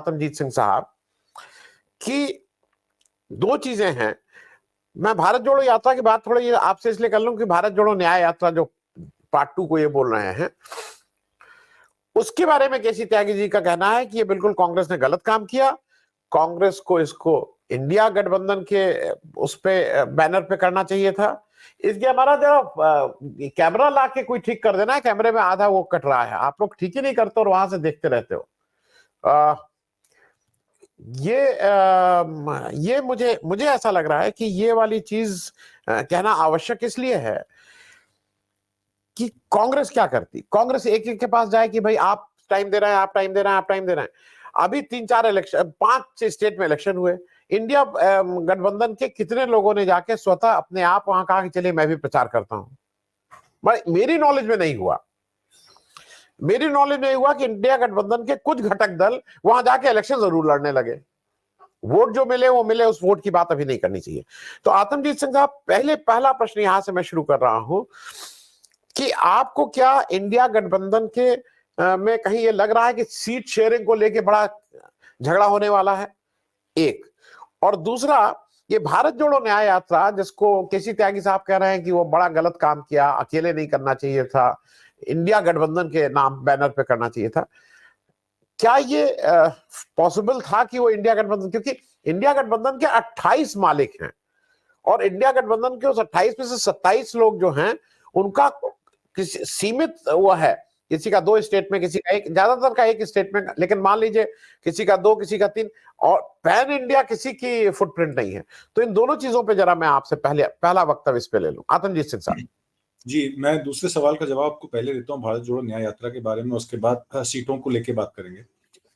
आतमजीत सिंह साहब, कि दो चीजें हैं। मैं भारत जोड़ो यात्रा की बात थोड़ी आपसे इसलिए कर लूं कि भारत जोड़ो न्याय यात्रा जो पार्ट 2 को ये बोल रहे हैं, उसके बारे में केसी त्यागी जी का कहना है कि ये बिल्कुल कांग्रेस ने गलत काम किया। कांग्रेस को इसको इंडिया गठबंधन के उस पे बैनर पे करना चाहिए था। इसके हमारा जरा कैमरा ला के कोई ठीक कर देना है, कैमरे में आधा वो कट रहा है, आप लोग ठीक ही नहीं करते और वहां से देखते रहते हो। ये मुझे ऐसा लग रहा है कि ये वाली चीज कहना आवश्यक इसलिए है कि कांग्रेस क्या करती, कांग्रेस एक एक के पास जाए कि भाई आप टाइम दे रहे हैं, आप टाइम दे रहे हैं, आप टाइम दे रहे हैं। अभी 3-4 इलेक्शन, 5 स्टेट में इलेक्शन हुए, इंडिया गठबंधन के कितने लोगों ने जाके स्वतः अपने आप वहां कहा कि चलिए मैं भी प्रचार करता हूं। मेरी नॉलेज में नहीं हुआ, मेरी नॉलेज में हुआ कि इंडिया गठबंधन के कुछ घटक दल वहां जाके इलेक्शन जरूर लड़ने लगे। वोट जो मिले वो मिले, उस वोट की बात अभी नहीं करनी चाहिए। तो आतमजीत सिंह साहब, पहला प्रश्न यहां से मैं शुरू कर रहा हूं कि आपको क्या इंडिया गठबंधन के में कहीं ये लग रहा है कि सीट शेयरिंग को लेके बड़ा झगड़ा होने वाला है, एक। और दूसरा, ये भारत जोड़ो न्याय यात्रा जिसको केसी त्यागी साहब कह रहे हैं कि वो बड़ा गलत काम किया, अकेले नहीं करना चाहिए था, इंडिया गठबंधन के नाम बैनर पे करना चाहिए था, क्या ये पॉसिबल था कि वो इंडिया गठबंधन, क्योंकि इंडिया गठबंधन के 28 मालिक हैं और इंडिया गठबंधन के उस 28 में से 27 लोग जो हैं उनका किसी सीमित वो है, किसी का 2 स्टेट में, किसी का 1, ज्यादातर का 1 स्टेट में, लेकिन मान लीजिए किसी का 2, किसी का 3, और पैन इंडिया किसी की फुटप्रिंट नहीं है। तो इन दोनों चीजों पे जरा मैं आपसे पहला वक्तव्य इस पे ले लूं, आतमजीत सिंह साहब। जी, मैं दूसरे सवाल का जवाब आपको पहले देता हूं भारत जोड़ो न्याय यात्रा के बारे में, उसके बाद सीटों को लेके बात करेंगे।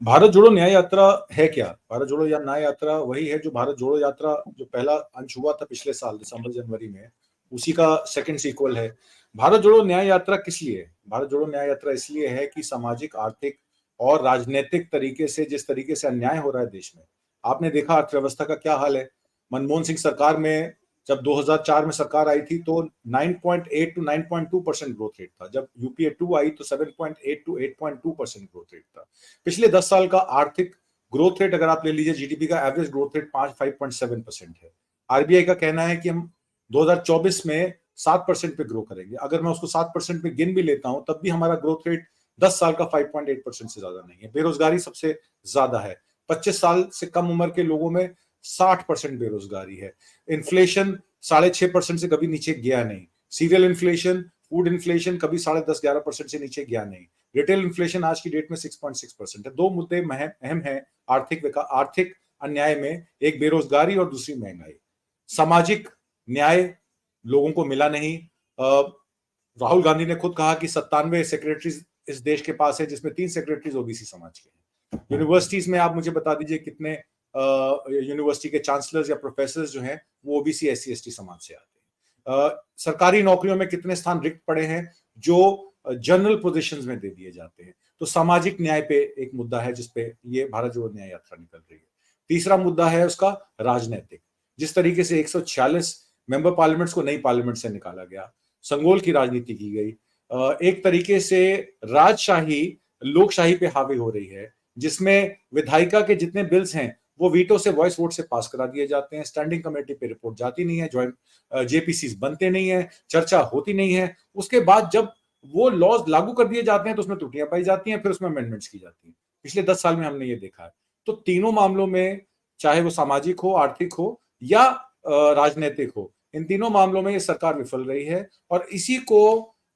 भारत जोड़ो न्याय यात्रा है क्या? भारत जोड़ो या न्याय यात्रा वही है जो भारत जोड़ो यात्रा जो पहला अंश हुआ था पिछले साल दिसंबर जनवरी में, उसी का सेकंड सीक्वल है। भारत जोड़ो न्याय यात्रा किस लिए है? भारत जोड़ो न्याय यात्रा इसलिए है कि सामाजिक, आर्थिक और राजनीतिक तरीके से जिस तरीके से अन्याय हो रहा है देश में, आपने देखा अर्थव्यवस्था का क्या हाल है। मनमोहन सिंह सरकार में जब 2004 में सरकार आई थी तो 9.8 to 9.2% ग्रोथ रेट था। जब यूपीए 2 आई तो 7.8 to 8.2% ग्रोथ रेट था। पिछले 10 साल का आर्थिक ग्रोथ रेट अगर आप ले लीजिए, जीडीपी का एवरेज ग्रोथ रेट 5.7% है। आरबीआई का कहना है कि हम 2024 में 7% पे ग्रो करेंगे। अगर मैं उसको 7% पे गिन भी लेता हूं तब भी हमारा ग्रोथ रेट 10 साल का 5.8% से ज्यादा नहीं है। बेरोजगारी सबसे ज्यादा है, 25 साल से कम उम्र के लोगों में 60% बेरोजगारी है। इन्फ्लेशन 6.5% से कभी नीचे गया नहीं। सीरियल इन्फ्लेशन, फूड इन्फ्लेशन कभी 10.5-11% से नीचे गया नहीं। रिटेल इन्फ्लेशन आज की डेट में 6.6% है। दो मुद्दे अहम हैं आर्थिक अन्याय में, एक बेरोजगारी और दूसरी महंगाई। सामाजिक न्याय लोगों को मिला नहीं। राहुल गांधी ने खुद कहा कि 97 सेक्रेटरीज इस देश के पास है, जिसमें 3 सेक्रेटरीज ओबीसी समाज के हैं। यूनिवर्सिटीज में आप मुझे बता दीजिए कितने यूनिवर्सिटी के चांसलर्स या प्रोफेसर जो हैं वो ओबीसी SC ST समाज से आते हैं। सरकारी नौकरियों में कितने स्थान रिक्त पड़े हैं जो जनरल पोजीशंस में दे दिए जाते हैं। तो सामाजिक न्याय पे एक मुद्दा है जिसपे ये भारत जोड़ो न्याय यात्रा निकल रही है। तीसरा मुद्दा है उसका राजनीतिक। जिस तरीके से 146 मेंबर पार्लियामेंट्स को नई पार्लियामेंट से निकाला गया, संगोल की राजनीति की गई, एक तरीके से राजशाही लोकशाही पे हावी हो रही है, जिसमें विधायिका के जितने बिल्स हैं वो वीटो से वॉइस वोट से पास करा दिए जाते हैं। स्टैंडिंग कमेटी पे रिपोर्ट जाती नहीं है, ज्वाइंट जेपीसी बनते नहीं है, चर्चा होती नहीं है। उसके बाद जब वो लॉज लागू कर दिए जाते हैं तो उसमें त्रुटियां पाई जाती हैं, फिर उसमें अमेंडमेंट्स की जाती हैं। पिछले 10 साल में हमने ये देखा है। तो तीनों मामलों में, चाहे वो सामाजिक हो, आर्थिक हो या राजनीतिक हो, इन तीनों मामलों में ये सरकार विफल रही है। और इसी को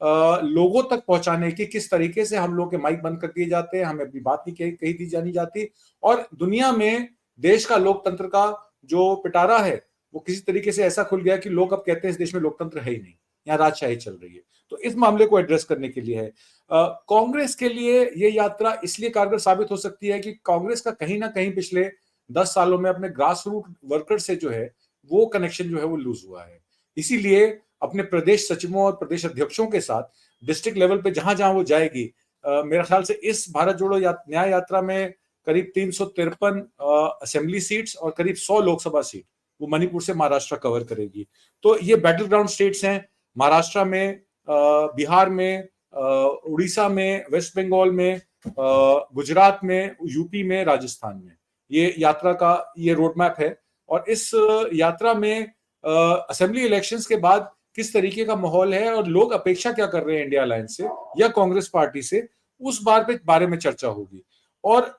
लोगों तक पहुंचाने की किस तरीके से हम लोग के माइक बंद कर दिए जाते हैं, हमें अपनी बात नहीं कही दी जानी जाती, और दुनिया में देश का लोकतंत्र का जो पिटारा है वो किसी तरीके से ऐसा खुल गया कि लोग अब कहते हैं इस देश में लोकतंत्र है ही नहीं, यहाँ राजशाही चल रही है। तो इस मामले को एड्रेस करने के लिए है कांग्रेस के लिए ये यात्रा इसलिए कारगर साबित हो सकती है कि कांग्रेस का कहीं ना कहीं पिछले 10 सालों में अपने ग्रास रूट वर्कर से जो है वो कनेक्शन जो है वो लूज हुआ है। इसीलिए अपने प्रदेश सचिवों और प्रदेश अध्यक्षों के साथ डिस्ट्रिक्ट लेवल पे जहां जहां वो जाएगी, मेरे ख्याल से इस भारत जोड़ो न्याय यात्रा में करीब 353 असेंबली सीट्स और करीब 100 लोकसभा सीट वो मणिपुर से महाराष्ट्र कवर करेगी। तो ये बैटल ग्राउंड स्टेट्स हैं। महाराष्ट्र में, बिहार में, उड़ीसा में, वेस्ट बंगाल में, गुजरात में, यूपी में, राजस्थान में। ये यात्रा का ये रोड मैप है और इस यात्रा में असेंबली इलेक्शंस के बाद किस तरीके का माहौल है और लोग अपेक्षा क्या कर रहे हैं इंडिया अलायंस से या कांग्रेस पार्टी से, उस बारे में चर्चा होगी। और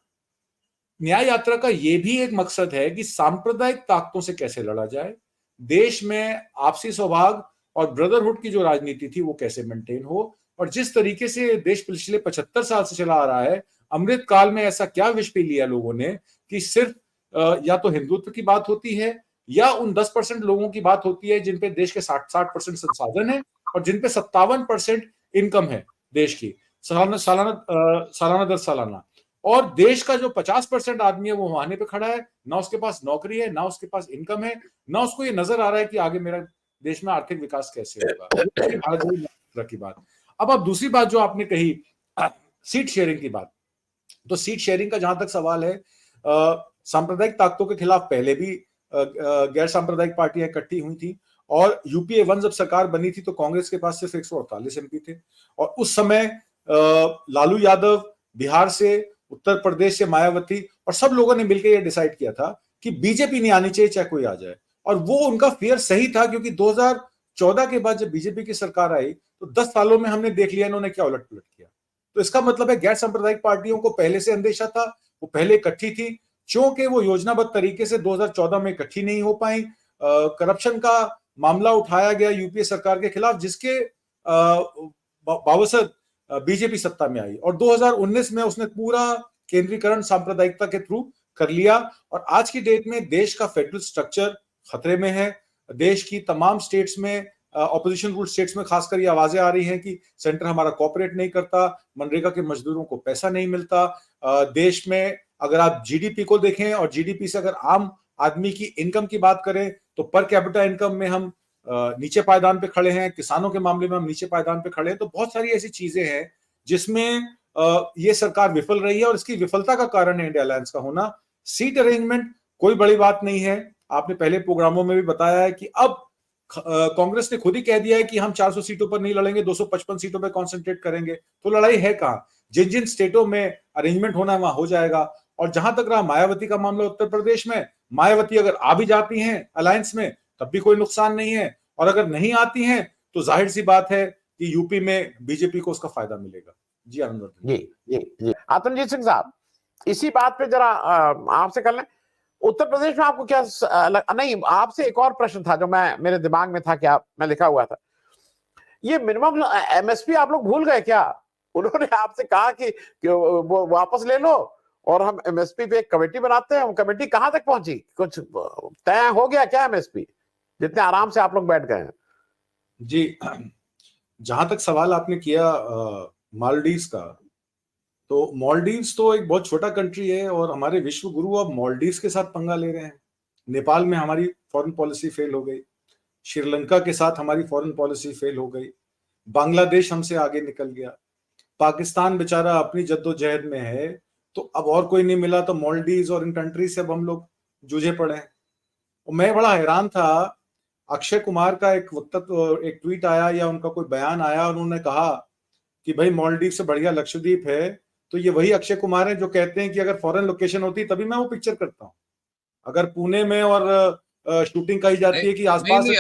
न्याय यात्रा का यह भी एक मकसद है कि सांप्रदायिक ताकतों से कैसे लड़ा जाए, देश में आपसी सौहार्द और ब्रदरहुड की जो राजनीति थी वो कैसे मेंटेन हो, और जिस तरीके से देश पिछले 75 साल से चला आ रहा है, अमृत काल में ऐसा क्या विष पी लिया लोगों ने कि सिर्फ या तो हिंदुत्व की बात होती है या उन 10% लोगों की बात होती है जिन पे देश के 60% संसाधन है और जिन पे 57% इनकम है देश की सालाना दर सालाना, और देश का जो 50% आदमी है वो वहां पे खड़ा है, ना उसके पास नौकरी है, ना उसके पास इनकम है, ना उसको ये नजर आ रहा है कि आगे मेरा देश में आर्थिक विकास कैसे होगा। भारत जोड़ो यात्रा की बात। अब आप दूसरी बात जो आपने कही, सीट शेयरिंग की बात, तो सीट शेयरिंग का जहां तक सवाल है, सांप्रदायिक ताकतों के खिलाफ पहले भी गैर सांप्रदायिक पार्टियां इकट्ठी हुई थी, और यूपीए 1 जब सरकार बनी थी तो कांग्रेस के पास सिर्फ 148 एमपी थे, और उस समय लालू यादव बिहार से, उत्तर प्रदेश से मायावती, और सब लोगों ने मिलकर यह डिसाइड किया था कि बीजेपी नहीं आनी चाहिए चाहे कोई आ जाए। और वो उनका फेयर सही था, क्योंकि 2014 के बाद जब बीजेपी की सरकार आई तो 10 सालों में हमने देख लिया इन्होंने क्या उलट पलट किया। तो इसका मतलब है गैर सांप्रदायिक पार्टियों को पहले से अंदेशा था, वो पहले इकट्ठी थी, क्योंकि वो योजनाबद्ध तरीके से 2014 में इकट्ठी नहीं हो पाई। करप्शन का मामला उठाया गया यूपीए सरकार के खिलाफ, जिसके बावजूद बीजेपी सत्ता में आई, और 2019 में उसने पूरा केंद्रीकरण सांप्रदायिकता के थ्रू कर लिया। और आज की डेट में देश का फेडरल स्ट्रक्चर खतरे में है। देश की तमाम स्टेट्स में, ऑपोजिशन रूल स्टेट्स में खासकर ये आवाजें आ रही हैं कि सेंटर हमारा कोऑपरेट नहीं करता, मनरेगा के मजदूरों को पैसा नहीं मिलता। देश में अगर आप जीडीपी को देखें और जीडीपी से अगर आम आदमी की इनकम की बात करें तो पर कैपिटा इनकम में हम नीचे पायदान पे खड़े हैं, किसानों के मामले में हम नीचे पायदान पे खड़े हैं। तो बहुत सारी ऐसी चीजें हैं जिसमें ये सरकार विफल रही है, और इसकी विफलता का कारण है इंडिया अलायंस का होना। सीट अरेंजमेंट कोई बड़ी बात नहीं है, आपने पहले प्रोग्रामों में भी बताया है कि अब कांग्रेस ने खुद ही कह दिया है कि हम 400 सीटों पर नहीं लड़ेंगे, 255 सीटों पर कॉन्सेंट्रेट करेंगे। तो लड़ाई है कहां? जिन जिन स्टेटों में अरेंजमेंट होना है वहां हो जाएगा। और जहां तक रहा मायावती का मामला उत्तर प्रदेश में, मायावती अगर आ भी जाती हैं अलायंस में तब भी कोई नुकसान नहीं है, और अगर नहीं आती हैं तो जाहिर सी बात है कि यूपी में बीजेपी को उसका फायदा मिलेगा। जी आनंद जी आतंकजीत सिंह साहब, इसी बात पे जरा आपसे कर लें, उत्तर प्रदेश में आपको क्या नहीं, आपसे एक और प्रश्न था जो मेरे दिमाग में था, क्या मैं लिखा हुआ था, ये मिनिमम एमएसपी आप लोग भूल गए क्या? उन्होंने आपसे कहा कि वो वापस ले लो और हम एमएसपी पे एक कमेटी बनाते हैं। कमेटी कहां तक पहुंची? कुछ तय हो गया क्या एमएसपी, जितने आराम से आप लोग बैठ गए हैं? जी, जहां तक सवाल आपने किया मालदीव्स का, तो मालदीव्स तो एक बहुत छोटा कंट्री है और हमारे विश्व गुरु अब मालदीव्स के साथ पंगा ले रहे हैं। नेपाल में हमारी फॉरेन पॉलिसी फेल हो गई, श्रीलंका के साथ हमारी फॉरेन पॉलिसी फेल हो गई, बांग्लादेश हमसे आगे निकल गया, पाकिस्तान बेचारा अपनी जद्दोजहद में है, तो अब और कोई नहीं मिला तो मालदीव्स और इन कंट्री से अब हम लोग जूझे पड़े हैं। और मैं बड़ा हैरान था, अक्षय कुमार का एक ट्वीट आया या उनका कोई बयान आया, उन्होंने कहा कि भाई मालदीव से बढ़िया लक्षद्वीप है। तो ये वही अक्षय कुमार हैं जो कहते हैं कि अगर फॉरेन लोकेशन होती तभी मैं वो पिक्चर करता हूँ। अगर पुणे में और शूटिंग कही जाती है कि आसपास नहीं,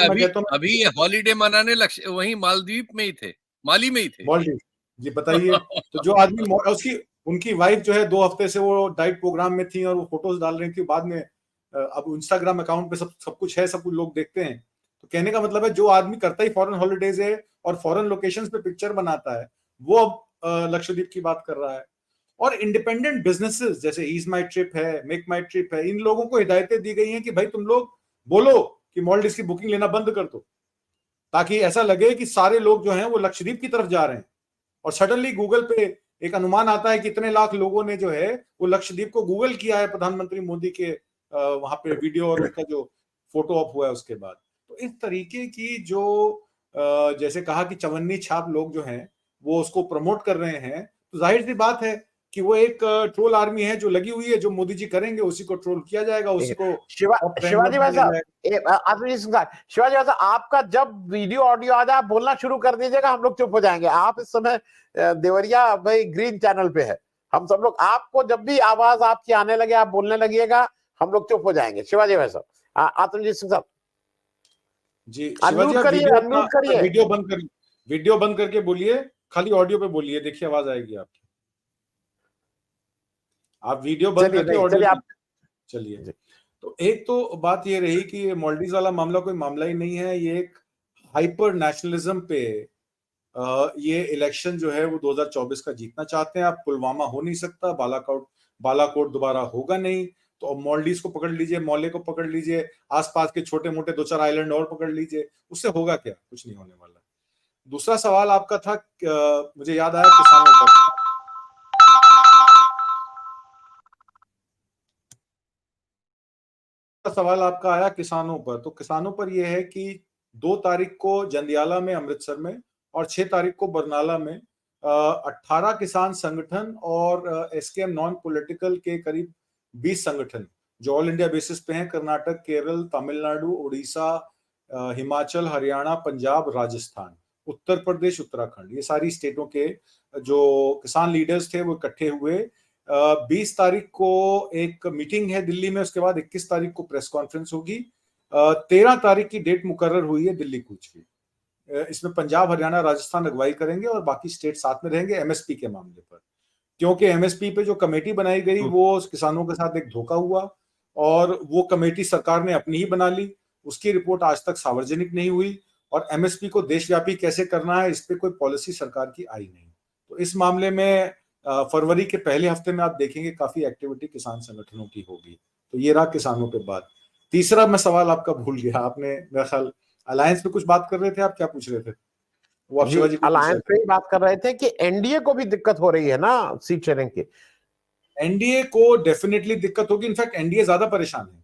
अभी ये हॉलीडे मनाने वही मालदीव में ही थे, माली में ही थे। मालदीव जी, बताइए। तो जो आदमी उसकी उनकी वाइफ जो है 2 हफ्ते से वो डाइट प्रोग्राम में थी और वो फोटोज डाल रही थी, बाद में अब इंस्टाग्राम अकाउंट पे सब कुछ है, सब कुछ लोग देखते हैं। तो कहने का मतलब है जो आदमी करता ही फॉरेन हॉलीडेज है और फॉरेन लोकेशंस पे पिक्चर बनाता है, वो अब लक्षद्वीप की बात कर रहा है। और इंडिपेंडेंट बिजनेसेस जैसे ईज माई ट्रिप है, मेक माई ट्रिप है, इन लोगों को हिदायतें दी गई हैं कि भाई तुम लोग बोलो कि मालदीव्स की बुकिंग लेना बंद कर दो, ताकि ऐसा लगे कि सारे लोग जो हैं वो लक्षद्वीप की तरफ जा रहे हैं। और सडनली गूगल पे एक अनुमान आता है कि इतने लाख लोगों ने जो है वो लक्षद्वीप को गूगल किया है प्रधानमंत्री मोदी के वहां पे वीडियो और उनका जो फोटो अप हुआ है उसके बाद। तो इस तरीके की जो जैसे कहा कि चवन्नी छाप लोग जो हैं वो उसको प्रमोट कर रहे हैं, तो जाहिर सी बात है कि वो एक ट्रोल आर्मी है जो लगी हुई है, जो मोदी जी करेंगे उसी को ट्रोल किया जाएगा, उसी को। शिवाजी भाई साहब, शिवाजी भाई साहब, आपका जब वीडियो ऑडियो आ जाए आप बोलना शुरू कर दीजिएगा, हम लोग चुप हो जाएंगे। आप इस समय देवरिया भाई ग्रीन चैनल पे है, हम सब लोग, आपको जब भी आवाज आपकी आने लगे, आप बोलने लगिएगा, हम लोग चुप हो जाएंगे। शिवाजी भाई साहब, आत्मजीत सिंह साहब, जी शिवाजी, अनम्यूट आप करिए, वीडियो अनम्यूट करिए। वीडियो बंद करके बोलिए, खाली ऑडियो पे बोलिए, देखिए आवाज आएगी आपकी। आप वीडियो बंद चलिए करके नहीं, ऑडियो चलिए आप, चलिए। तो एक तो बात ये रही कि ये मॉलडीव वाला मामला कोई मामला ही नहीं है, ये एक हाइपर नेशनलिज्म पे ये इलेक्शन जो है वो 2024 का जीतना चाहते हैं। आप पुलवामा हो नहीं सकता, बालाकोट दोबारा होगा नहीं, तो अब मॉलडीव को पकड़ लीजिए, मौले को पकड़ लीजिए, आसपास के छोटे मोटे 2-4 आइलैंड और पकड़ लीजिए, उससे होगा क्या? कुछ नहीं होने वाला। दूसरा सवाल आपका था, मुझे याद आया, किसानों पर। सवाल आपका आया किसानों पर, तो किसानों पर यह है कि 2 तारीख को जंदियाला में, अमृतसर में, और 6 तारीख को बरनाला में 18 किसान संगठन और एसकेएम नॉन पॉलिटिकल के करीब 20 संगठन जो ऑल इंडिया बेसिस पे हैं, कर्नाटक, केरल, तमिलनाडु, उड़ीसा, हिमाचल, हरियाणा, पंजाब, राजस्थान, उत्तर प्रदेश, उत्तराखंड, ये सारी स्टेटों के जो किसान लीडर्स थे वो इकट्ठे हुए। 20 तारीख को एक मीटिंग है दिल्ली में, उसके बाद 21 तारीख को प्रेस कॉन्फ्रेंस होगी। 13 तारीख की डेट मुकर्रर हुई है दिल्ली कूच की। इसमें पंजाब, हरियाणा, राजस्थान अगुवाई करेंगे और बाकी स्टेट साथ में रहेंगे एमएसपी के मामले पर, क्योंकि एमएसपी पे जो कमेटी बनाई गई वो किसानों के साथ एक धोखा हुआ और वो कमेटी सरकार ने अपनी ही बना ली। उसकी रिपोर्ट आज तक सार्वजनिक नहीं हुई और एमएसपी को देशव्यापी कैसे करना है इस पे कोई पॉलिसी सरकार की आई नहीं। तो इस मामले में फरवरी के पहले हफ्ते में आप देखेंगे काफी एक्टिविटी किसान संगठनों की होगी। तो ये रहा किसानों पे बात। तीसरा मैं सवाल आपका भूल गया, आपने मेरा ख्याल अलायंस पे कुछ बात कर रहे थे, आप क्या पूछ रहे थे? वो आप शिवाजी को अलायंस पे ही बात कर रहे थे कि एनडीए को भी दिक्कत हो रही है ना सीट शेयरिंग की। एनडीए को डेफिनेटली दिक्कत होगी, इनफैक्ट एनडीए ज्यादा परेशान है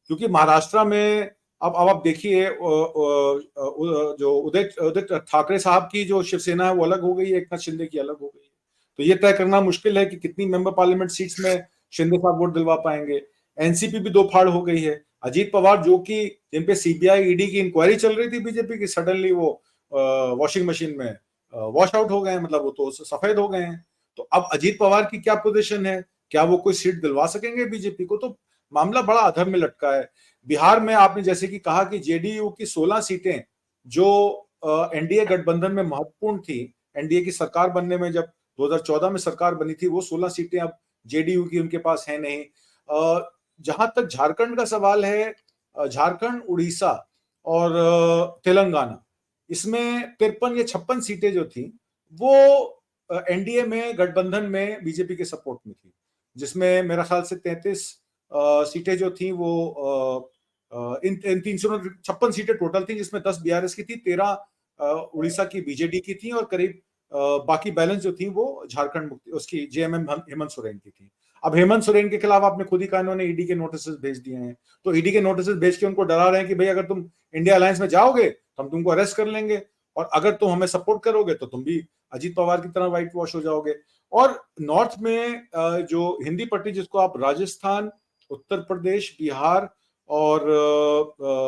क्योंकि महाराष्ट्र में अब आप देखिए जो उदित ठाकरे साहब की जो शिवसेना है वो अलग हो गई है, एकनाथ शिंदे की अलग हो गई है। तो ये तय करना मुश्किल है कि कितनी मेंबर पार्लियामेंट सीट्स में शिंदे साहब वोट दिलवा पाएंगे। एनसीपी भी 2 फाड़ हो गई है। अजीत पवार जो कि जिन पे सीबीआई ईडी की इंक्वायरी चल रही थी बीजेपी की, सडनली वो वॉशिंग मशीन में वॉश आउट हो गए, मतलब वो तो सफेद हो गए हैं। तो अब अजीत पवार की क्या पोजीशन है, क्या वो कोई सीट दिलवा सकेंगे बीजेपी को? तो मामला बड़ा अधर में लटका है। बिहार में आपने जैसे कि कहा कि जेडीयू की 16 सीटें जो एनडीए गठबंधन में महत्वपूर्ण थी, एनडीए की सरकार बनने में, जब 2014 में सरकार बनी थी, वो 16 सीटें अब जेडीयू की उनके पास है नहीं। जहां तक झारखंड का सवाल है, झारखंड, उड़ीसा और तेलंगाना, इसमें 53 या 56 सीटें जो थी वो एनडीए में गठबंधन में बीजेपी के सपोर्ट में थी, जिसमें मेरा ख्याल से 33 सीटें जो थी वो इन 356 सीटें टोटल थी, जिसमें 10 बीआरएस की थी, 13 उड़ीसा की बीजेडी की थी और करीब बाकी बैलेंस जो थी वो झारखंड मुक्ति उसकी जेएमएम हेमंत सोरेन की थी। अब हेमंत सोरेन के खिलाफ आपने खुद ही कहा इन्होंने ईडी के नोटिस भेज दिए हैं, तो ईडी के नोटिस भेज के उनको डरा रहे हैं कि भाई अगर तुम इंडिया अलायंस में जाओगे तो हम तुमको अरेस्ट कर लेंगे और अगर तुम हमें सपोर्ट करोगे तो तुम भी अजीत पवार की तरह व्हाइट वॉश हो जाओगे। और नॉर्थ में जो हिंदी पट्टी जिसको आप राजस्थान, उत्तर प्रदेश, बिहार और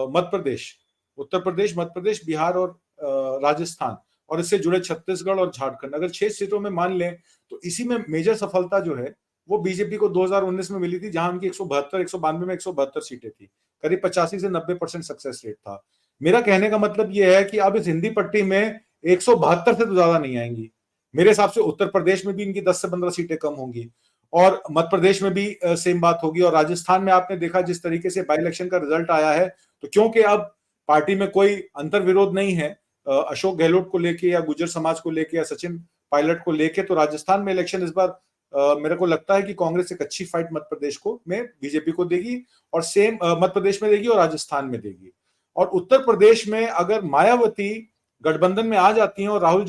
मध्य प्रदेश, उत्तर प्रदेश, मध्य प्रदेश, बिहार और राजस्थान और इससे जुड़े छत्तीसगढ़ और झारखंड, अगर 6 सीटों में मान लें तो इसी में मेजर सफलता जो है वो बीजेपी को 2019 में मिली थी, जहां उनकी 192 में 172 सीटें थी, करीब 85 से 90% सक्सेस रेट था। मेरा कहने का मतलब यह है कि अब इस हिंदी पट्टी में 172 से तो ज्यादा नहीं आएंगी। मेरे हिसाब से उत्तर प्रदेश में भी इनकी 10 से 15 सीटें कम होंगी और मध्य प्रदेश में भी सेम बात होगी। और राजस्थान में आपने देखा जिस तरीके से बाई इलेक्शन का रिजल्ट आया है, तो क्योंकि अब पार्टी में कोई अंतर विरोध नहीं है अशोक गहलोत को लेके या गुर्जर समाज को लेके या सचिन पायलट को लेके, तो राजस्थान में इलेक्शन इस बार मेरे को लगता है कि कांग्रेस एक अच्छी फाइट मध्य प्रदेश को में बीजेपी को देगी और सेम मध्य प्रदेश में देगी और राजस्थान में देगी। और उत्तर प्रदेश में अगर मायावती गठबंधन में आ जाती हैं और राहुल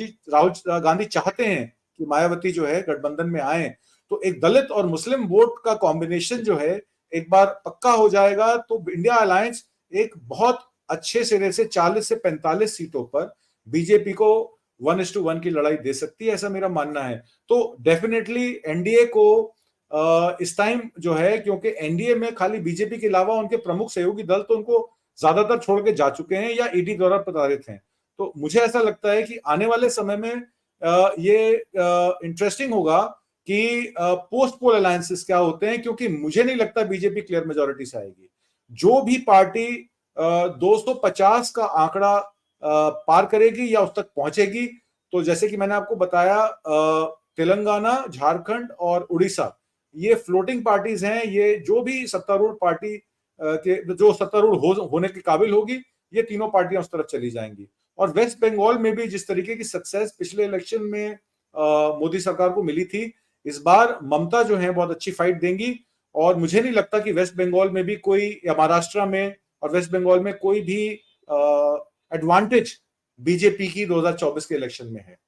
गांधी चाहते हैं कि मायावती जो है गठबंधन में आए, तो एक दलित और मुस्लिम वोट का कॉम्बिनेशन जो है एक बार पक्का हो जाएगा, तो इंडिया अलायंस एक बहुत अच्छे सिरे से 40 से 45 सीटों पर बीजेपी को 1:1 की लड़ाई दे सकती है, ऐसा मेरा मानना है। तो डेफिनेटली एनडीए को इस टाइम जो है, क्योंकि एनडीए में खाली बीजेपी के अलावा उनके प्रमुख सहयोगी दल तो उनको ज्यादातर छोड़ के जा चुके हैं या ईडी द्वारा प्रताड़ित हैं। तो मुझे ऐसा लगता है कि आने वाले समय में ये इंटरेस्टिंग होगा कि पोस्ट पोल अलायंसेस क्या होते हैं, क्योंकि मुझे नहीं लगता बीजेपी क्लियर मेजोरिटी से आएगी। जो भी पार्टी 250 का आंकड़ा पार करेगी या उस तक पहुंचेगी, तो जैसे कि मैंने आपको बताया, तेलंगाना, झारखंड और उड़ीसा ये फ्लोटिंग पार्टीज हैं। ये जो भी सत्तारूढ़ पार्टी के जो सत्तारूढ़ होने के काबिल होगी, ये तीनों पार्टियां उस तरफ चली जाएंगी। और वेस्ट बंगाल में भी जिस तरीके की सक्सेस पिछले इलेक्शन में मोदी सरकार को मिली थी, इस बार ममता जो है बहुत अच्छी फाइट देंगी। और मुझे नहीं लगता कि वेस्ट बंगाल में भी कोई, या महाराष्ट्र में और वेस्ट बंगाल में कोई भी एडवांटेज बीजेपी की 2024 के इलेक्शन में है।